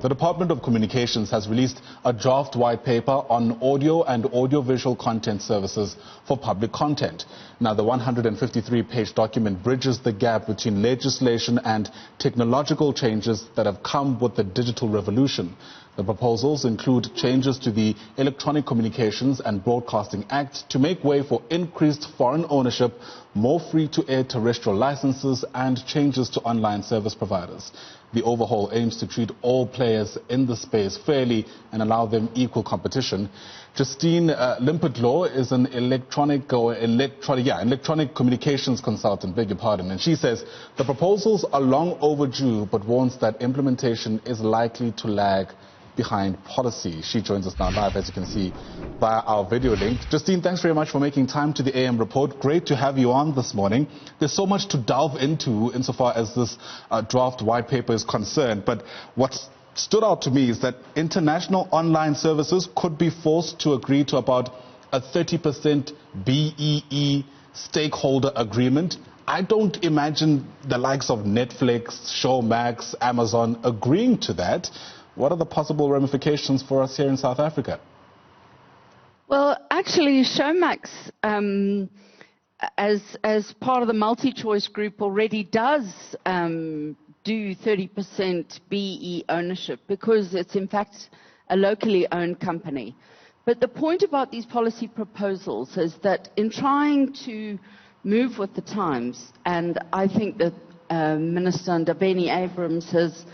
The Department of Communications has released a draft white paper on audio and audiovisual content services for public content. Now, the 153-page document bridges the gap between legislation and technological changes that have come with the digital revolution. The proposals include changes to the Electronic Communications and Broadcasting Act to make way for increased foreign ownership, more free-to-air terrestrial licenses, and changes to online service providers. The overhaul aims to treat all players in the space fairly and allow them equal competition. Justine Limpitlaw is an electronic communications consultant, beg your pardon, and she says the proposals are long overdue but warns that implementation is likely to lag behind policy. She joins us now live, as you can see, via our video link. Justine, thanks very much for making time to the AM report. Great to have you on this morning. There's so much to delve into insofar as this draft white paper is concerned, but what's stood out to me is that international online services could be forced to agree to about a 30% BEE stakeholder agreement. I don't imagine the likes of Netflix, Showmax, Amazon agreeing to that. What are the possible ramifications for us here in South Africa? Well, actually, Showmax, as part of the multi-choice group, already does do 30% BE ownership because it's in fact a locally owned company. But the point about these policy proposals is that in trying to move with the times, and I think that Minister Ndabeni Abrams has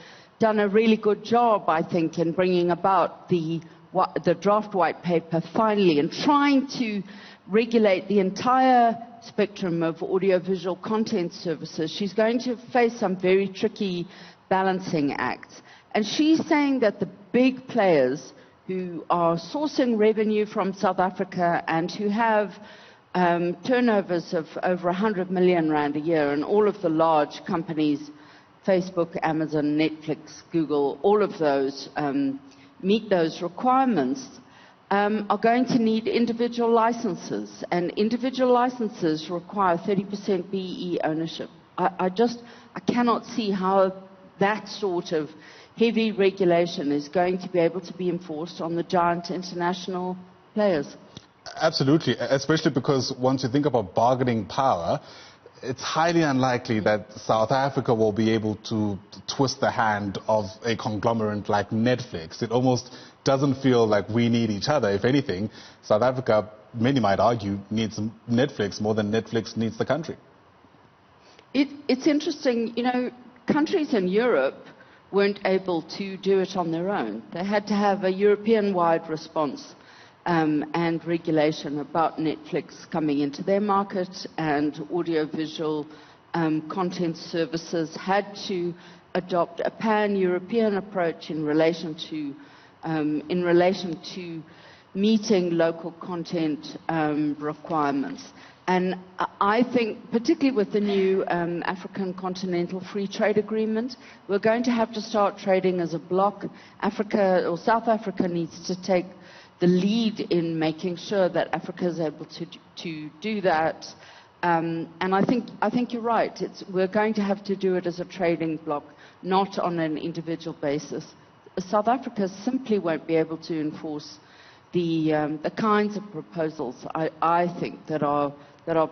done a really good job, I think, in bringing about the draft white paper finally and trying to regulate the entire spectrum of audiovisual content services. She's going to face some very tricky balancing acts. And she's saying that the big players who are sourcing revenue from South Africa and who have turnovers of over 100 million rand a year, and all of the large companies, Facebook, Amazon, Netflix, Google, all of those meet those requirements, are going to need individual licenses, and individual licenses require 30% BE ownership. I cannot see how that sort of heavy regulation is going to be able to be enforced on the giant international players. Absolutely, especially because once you think about bargaining power, it's highly unlikely that South Africa will be able to twist the hand of a conglomerate like Netflix. It almost doesn't feel like we need each other. If anything, South Africa, many might argue, needs Netflix more than Netflix needs the country. It's interesting, you know, countries in Europe weren't able to do it on their own. They had to have a European-wide response and regulation about Netflix coming into their market, and audiovisual content services had to adopt a pan-European approach in relation to meeting local content requirements. And I think, particularly with the new African Continental Free Trade Agreement, we're going to have to start trading as a bloc. Africa, or South Africa, needs to take the lead in making sure that Africa is able to do that. And I think you're right. We're going to have to do it as a trading bloc, not on an individual basis. South Africa simply won't be able to enforce the kinds of proposals I think that are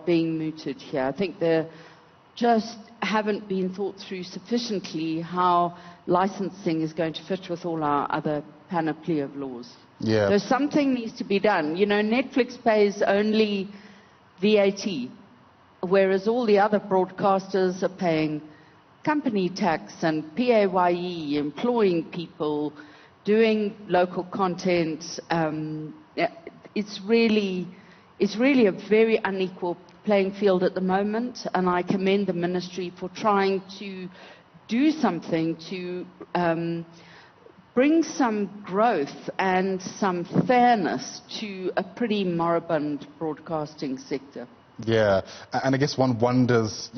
being mooted here. I think they just haven't been thought through sufficiently how licensing is going to fit with all our other panoply of laws. Yeah. So something needs to be done. You know, Netflix pays only VAT, whereas all the other broadcasters are paying company tax and PAYE, employing people, doing local content. It's really a very unequal playing field at the moment, and I commend the ministry for trying to do something to bring some growth and some fairness to a pretty moribund broadcasting sector. Yeah, and I guess one wonders,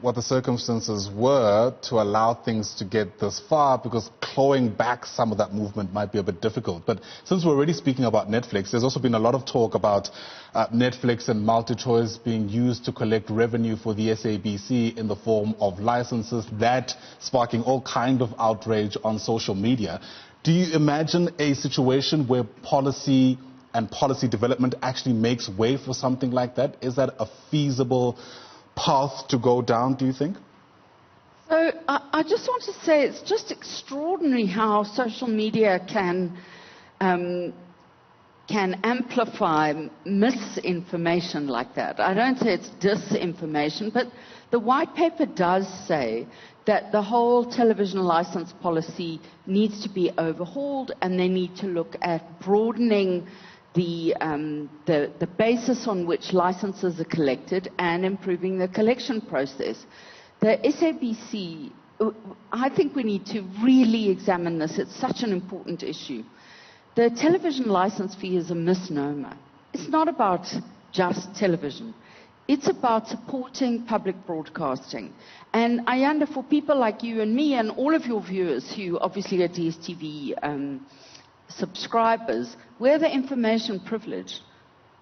what the circumstances were to allow things to get this far, because clawing back some of that movement might be a bit difficult. But since we're already speaking about Netflix, there's also been a lot of talk about Netflix and MultiChoice being used to collect revenue for the SABC in the form of licenses, that sparking all kind of outrage on social media. Do you imagine a situation where policy and policy development actually makes way for something like that? Is that a feasible path to go down, do you think? So I just want to say it's just extraordinary how social media can amplify misinformation like that. I don't say it's disinformation, but the white paper does say that the whole television license policy needs to be overhauled, and they need to look at broadening the basis on which licenses are collected and improving the collection process. The SABC, I think we need to really examine this. It's such an important issue. The television license fee is a misnomer. It's not about just television. It's about supporting public broadcasting. And Ayanda, for people like you and me and all of your viewers who obviously are DSTV subscribers, we're the information privileged.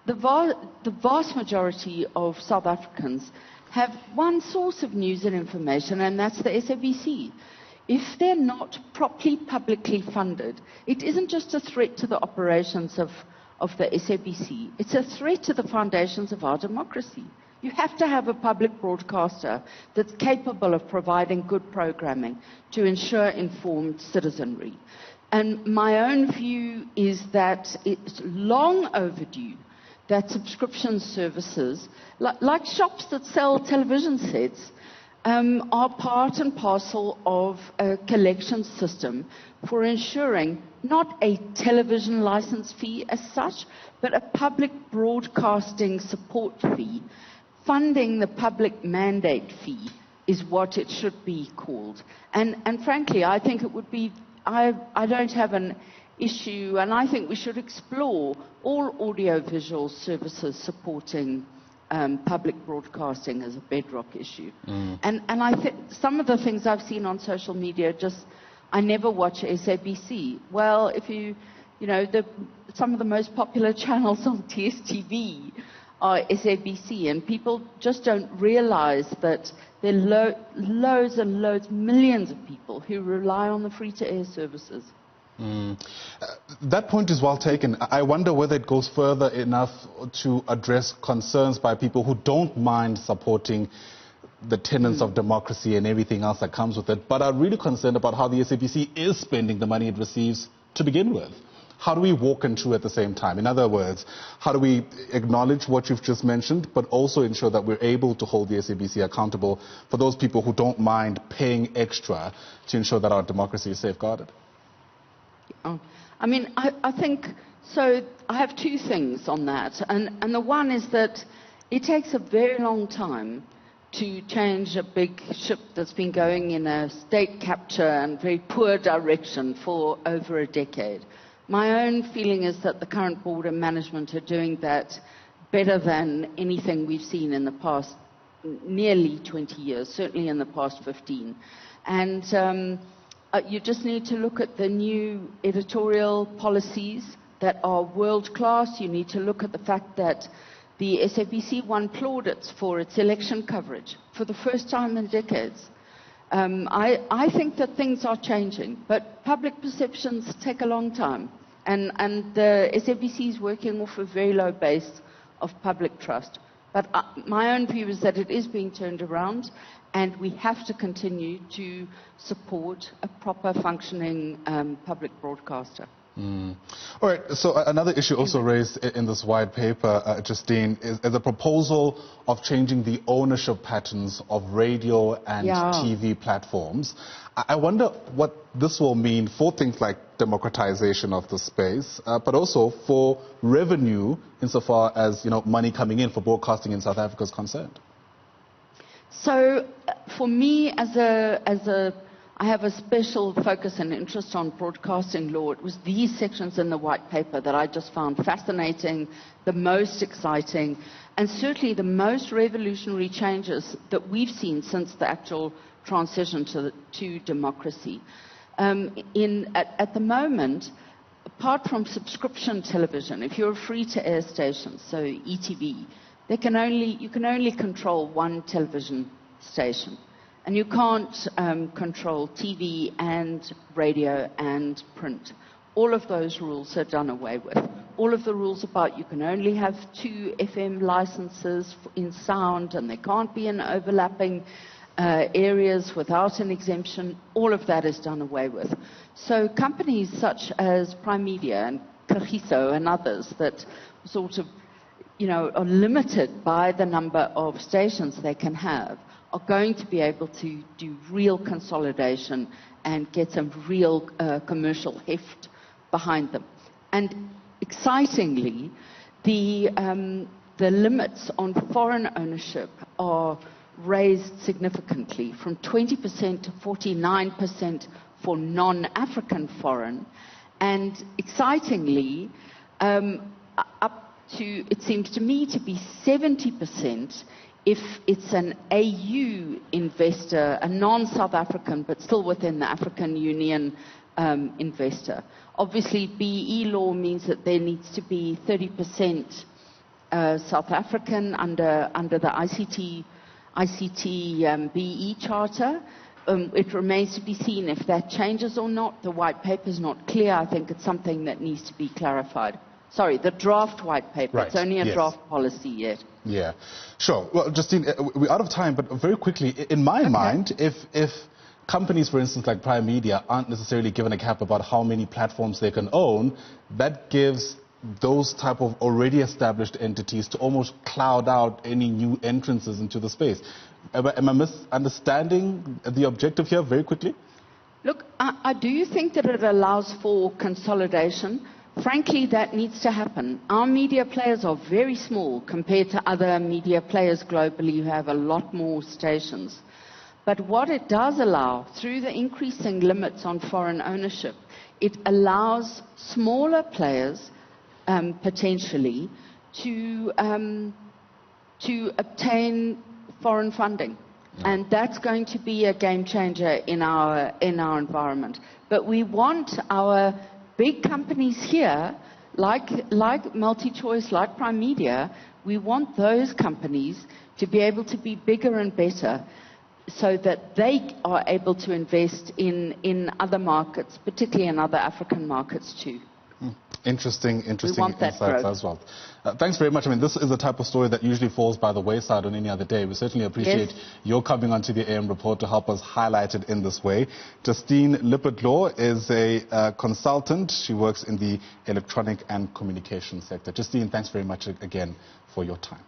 The vast majority of South Africans have one source of news and information, and that's the SABC. If they're not properly publicly funded, it isn't just a threat to the operations of the SABC, it's a threat to the foundations of our democracy. You have to have a public broadcaster that's capable of providing good programming to ensure informed citizenry. And my own view is that it's long overdue that subscription services, like shops that sell television sets, are part and parcel of a collection system for ensuring not a television license fee as such, but a public broadcasting support fee. Funding the public mandate fee is what it should be called. And frankly, I think it would be, I don't have an issue, and I think we should explore all audiovisual services supporting public broadcasting as a bedrock issue. And I think some of the things I've seen on social media, I never watch SABC. Well, if some of the most popular channels on DSTV are SABC, and people just don't realize that there are loads and loads, millions of people who rely on the free-to-air services. That point is well taken. I wonder whether it goes further enough to address concerns by people who don't mind supporting the tenets of democracy and everything else that comes with it, but are really concerned about how the SABC is spending the money it receives to begin with. How do we walk and chew at the same time? In other words, how do we acknowledge what you've just mentioned, but also ensure that we're able to hold the SABC accountable for those people who don't mind paying extra to ensure that our democracy is safeguarded? I mean, I think, so I have two things on that. And the one is that it takes a very long time to change a big ship that's been going in a state capture and very poor direction for over a decade. My own feeling is that the current board and management are doing that better than anything we've seen in the past nearly 20 years, certainly in the past 15. And you just need to look at the new editorial policies that are world-class. You need to look at the fact that the SABC won plaudits for its election coverage for the first time in decades. I think that things are changing, but public perceptions take a long time. And the SABC is working off a very low base of public trust. But my own view is that it is being turned around, and we have to continue to support a proper functioning public broadcaster. All right, so another issue also raised in this white paper, Justine, is the proposal of changing the ownership patterns of radio and TV platforms. I wonder what this will mean for things like democratization of the space, but also for revenue insofar as money coming in for broadcasting in South Africa is concerned. So for me, as a I have a special focus and interest on broadcasting law. It was these sections in the white paper that I just found fascinating, the most exciting, and certainly the most revolutionary changes that we've seen since the actual transition to democracy. At the moment, apart from subscription television, if you're a free-to-air station, so ETV, you can only control one television station. And you can't control TV and radio and print. All of those rules are done away with. All of the rules about you can only have 2 FM licenses in sound, and they can't be in overlapping areas without an exemption, all of that is done away with. So companies such as Prime Media and Kagiso and others that sort of, are limited by the number of stations they can have are going to be able to do real consolidation and get some real commercial heft behind them. And excitingly, the limits on foreign ownership are raised significantly from 20% to 49% for non-African foreign, and excitingly, up to, it seems to me, to be 70% if it's an AU investor, a non-South African, but still within the African Union investor. Obviously, BE law means that there needs to be 30% South African under the ICT BE charter. It remains to be seen if that changes or not. The white paper is not clear. I think it's something that needs to be clarified. Sorry, the draft white paper. Right. It's only a draft policy yet. Yeah, sure. Well, Justine, we're out of time, but very quickly, in my mind, if companies, for instance, like Prime Media, aren't necessarily given a cap about how many platforms they can own, that gives those type of already established entities to almost cloud out any new entrances into the space. Am I misunderstanding the objective here very quickly? Look, I do think that it allows for consolidation. Frankly, that needs to happen. Our media players are very small compared to other media players globally who have a lot more stations. But what it does allow, through the increasing limits on foreign ownership, it allows smaller players potentially to obtain foreign funding. Yeah. And that's going to be a game changer in our environment. But we want our big companies here, like MultiChoice, like Prime Media, we want those companies to be able to be bigger and better so that they are able to invest in other markets, particularly in other African markets too. Interesting insights as well. Thanks very much. I mean, this is the type of story that usually falls by the wayside on any other day. We certainly appreciate your coming onto the AM Report to help us highlight it in this way. Justine Limpitlaw is a consultant. She works in the electronic and communication sector. Justine, thanks very much again for your time.